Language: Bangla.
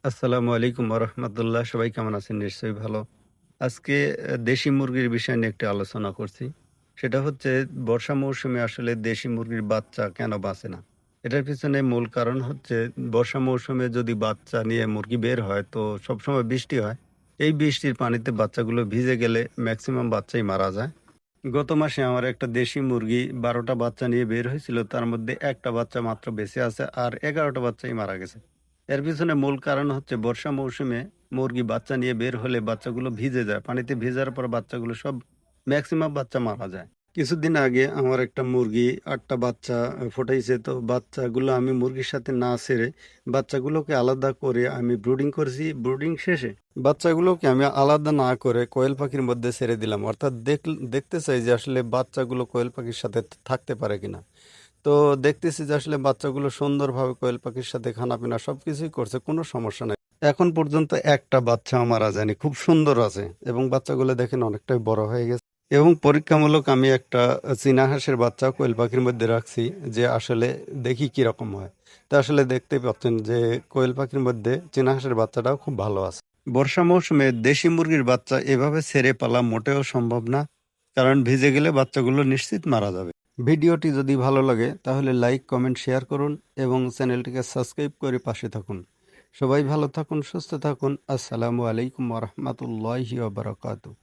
আসসালামু আলাইকুম ওরহমতুল্লাহ। সবাই কেমন আছেন? নিশ্চয়ই ভালো। আজকে দেশি মুরগির বিষয় নিয়ে একটু আলোচনা করছি। সেটা হচ্ছে বর্ষা মৌসুমে আসলে দেশি মুরগির বাচ্চা কেন বাঁচে না? এটার পিছনে মূল কারণ হচ্ছে বর্ষা মৌসুমে যদি বাচ্চা নিয়ে মুরগি বের হয় তো সবসময় বৃষ্টি হয়। এই বৃষ্টির পানিতে বাচ্চাগুলো ভিজে গেলে ম্যাক্সিমাম বাচ্চাই মারা যায়। গত মাসে আমার একটা দেশি মুরগি ১২ টা বাচ্চা নিয়ে বের হয়েছিল। তার মধ্যে ১ টা বাচ্চা মাত্র বেঁচে আছে আর ১১ টা বাচ্চাই মারা গেছে। এর পিছনে মূল কারণ হচ্ছে বর্ষা মৌসুমে মুরগি বাচ্চা নিয়ে বের হলে বাচ্চাগুলো ভিজে যায়। পানিতে ভেজার পর বাচ্চাগুলো সব মেক্সিমাম বাচ্চা মারা যায়। কিছুদিন আগে আমার একটা মুরগি ৮ টা বাচ্চা ফোটাইছে। তো বাচ্চাগুলো আমি মুরগির সাথে না ছেড়ে বাচ্চাগুলোকে আলাদা করে আমি ব্রুডিং করেছি। ব্রুডিং শেষে বাচ্চাগুলোকে আমি আলাদা না করে কোয়েল পাখির মধ্যে ছেড়ে দিলাম। অর্থাৎ দেখতে চাই যে আসলে বাচ্চাগুলো কোয়েল পাখির সাথে থাকতে পারে কিনা। তো দেখতেছি যে আসলে বাচ্চাগুলো সুন্দরভাবে কোয়েল পাখির সাথে খানাপিনা সবকিছুই করছে, কোনো সমস্যা নাই। এখন পর্যন্ত একটা বাচ্চাও মারা যায়নি, খুব সুন্দর আছে এবং বাচ্চাগুলো দেখেন অনেকটাই বড় হয়ে গেছে। এবং পরীক্ষামূলক আমি একটা চীনা হাঁসের বাচ্চা কোয়েল পাখির মধ্যে রাখছি যে আসলে দেখি কি রকম হয়। তা আসলে দেখতেই পাচ্ছেন যে কোয়েল পাখির মধ্যে চীনা হাঁসের বাচ্চাটাও খুব ভালো আছে। বর্ষা মৌসুমে দেশি মুরগির বাচ্চা এভাবে ছেড়ে পালা মোটেও সম্ভব না, কারণ ভিজে গেলে বাচ্চাগুলো নিশ্চিত মারা যাবে। ভিডিওটি যদি ভালো লাগে তাহলে লাইক, কমেন্ট, শেয়ার করুন এবং চ্যানেলটিকে সাবস্ক্রাইব করে পাশে থাকুন। সবাই ভালো থাকুন, সুস্থ থাকুন। আসসালামু আলাইকুম ওয়া রাহমাতুল্লাহি ওয়া বারাকাতুহু।